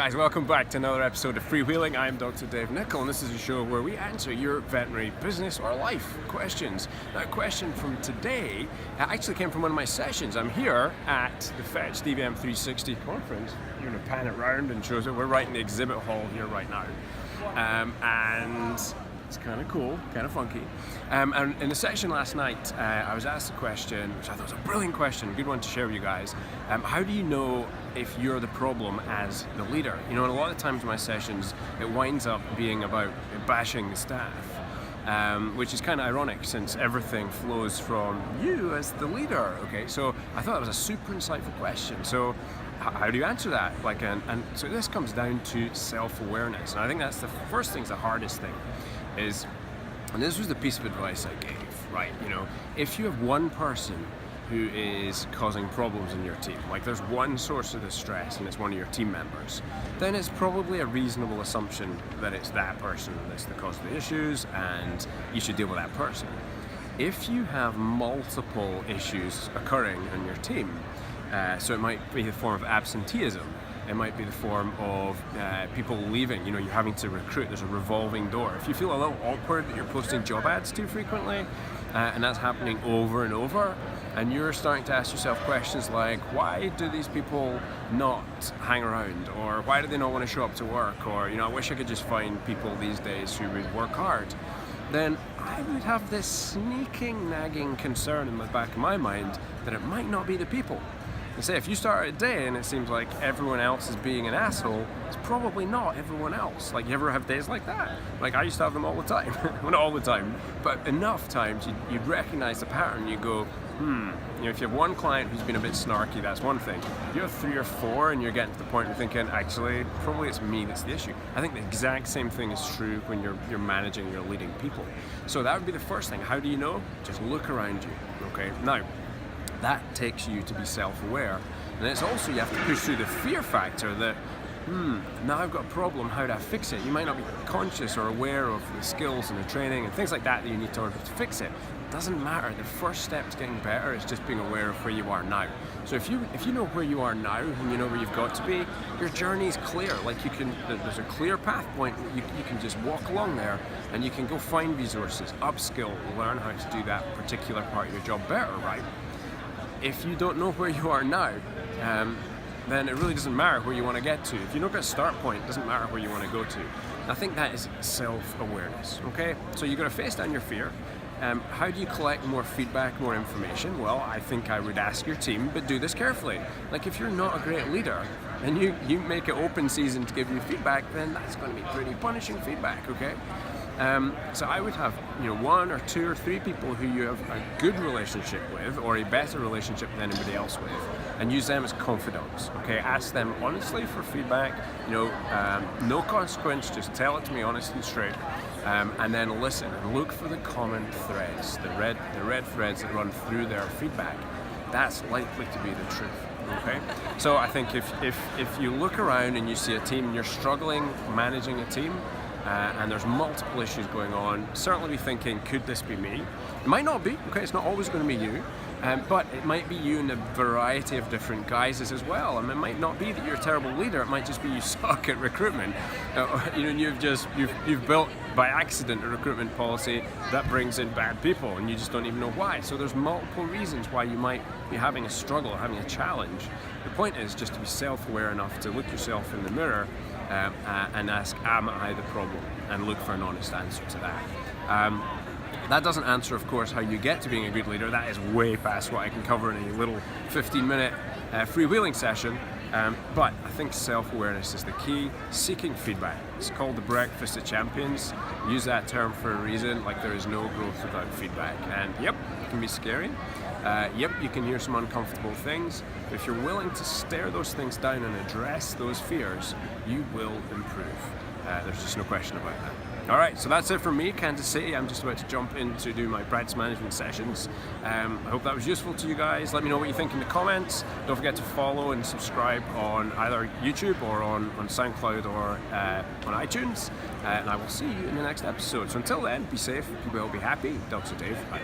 guys, welcome back to another episode of Freewheeling. I'm Dr. Dave Nichol, and this is a show where we answer your veterinary business or life questions. Now, a question from today actually came from one of my sessions. I'm here at the Fetch DVM 360 conference. You're going to pan it round and shows it. We're right in the exhibit hall here right now. And it's kind of cool, kind of funky. And in the session last night, I was asked a question, which I thought was a brilliant question, a good one to share with you guys. How do you know if you're the problem as the leader? You know, and a lot of times in my sessions, it winds up being about bashing the staff, which is kind of ironic since everything flows from you as the leader, okay? So I thought that was a super insightful question. So how do you answer that? And so this comes down to self-awareness. And I think that's the first thing, the hardest thing. And this was the piece of advice I gave, right? You know, if you have one person who is causing problems in your team, like there's one source of the stress and it's one of your team members, then it's probably a reasonable assumption that it's that person that's the cause of the issues and you should deal with that person. If you have multiple issues occurring in your team, so it might be the form of absenteeism, it might be the form of people leaving, you know, you're having to recruit, there's a revolving door. If you feel a little awkward that you're posting job ads too frequently, and that's happening over and over, and you're starting to ask yourself questions like, why do these people not hang around? Or why do they not want to show up to work? Or, you know, I wish I could just find people these days who would work hard. Then I would have this sneaking, nagging concern in the back of my mind that it might not be the people. And say, if you start a day and it seems like everyone else is being an asshole, it's probably not everyone else. Like, you ever have days like that? Like, I used to have them all the time. Well, not all the time, but enough times you'd recognize the pattern. You go, you know, if you have one client who's been a bit snarky, that's one thing. If you have 3 or 4 and you're getting to the point of thinking, actually, probably it's me that's the issue. I think the exact same thing is true when you're managing, you're leading people. So that would be the first thing. How do you know? Just look around you, okay? Now, that takes you to be self-aware. And it's also, you have to push through the fear factor that, now I've got a problem, how do I fix it? You might not be conscious or aware of the skills and the training and things like that you need to fix it. It doesn't matter. The first step to getting better is just being aware of where you are now. So if you know where you are now and you know where you've got to be, your journey is clear. Like, there's a clear path point. You can just walk along there and you can go find resources, upskill, learn how to do that particular part of your job better, right? If you don't know where you are now, then it really doesn't matter where you want to get to. If you don't get a start point, it doesn't matter where you want to go to. I think that is self-awareness, okay? So you've got to face down your fear. How do you collect more feedback, more information? Well, I think I would ask your team, but do this carefully. Like, if you're not a great leader and you make it open season to give you feedback, then that's going to be pretty punishing feedback, okay? So I would have, you know, 1 or 2 or 3 people who you have a good relationship with or a better relationship than anybody else with, and use them as confidants, okay? Ask them honestly for feedback, you know, no consequence, just tell it to me honest and straight, and then listen and look for the common threads, the red threads that run through their feedback. That's likely to be the truth. Okay, so I think if you look around and you see a team and you're struggling managing a team, and there's multiple issues going on, certainly be thinking, could this be me? It might not be, okay, it's not always going to be you, but it might be you in a variety of different guises as well. I mean, it might not be that you're a terrible leader, it might just be you suck at recruitment. You know, you've built by accident a recruitment policy that brings in bad people and you just don't even know why. So there's multiple reasons why you might be having a struggle or having a challenge. The point is just to be self-aware enough to look yourself in the mirror and ask, am I the problem? And look for an honest answer to that. That doesn't answer, of course, how you get to being a good leader. That is way past what I can cover in a little 15-minute freewheeling session. But I think self-awareness is the key. Seeking feedback. It's called the breakfast of champions. Use that term for a reason. Like, there is no growth without feedback. And yep, it can be scary. Yep, you can hear some uncomfortable things, but if you're willing to stare those things down and address those fears, you will improve. There's just no question about that. All right, so that's it from me, Kansas City. I'm just about to jump in to do my practice management sessions. I hope that was useful to you guys. Let me know what you think in the comments. Don't forget to follow and subscribe on either YouTube or on SoundCloud or on iTunes. And I will see you in the next episode. So until then, be safe, be well, be happy. Dr. Dave out.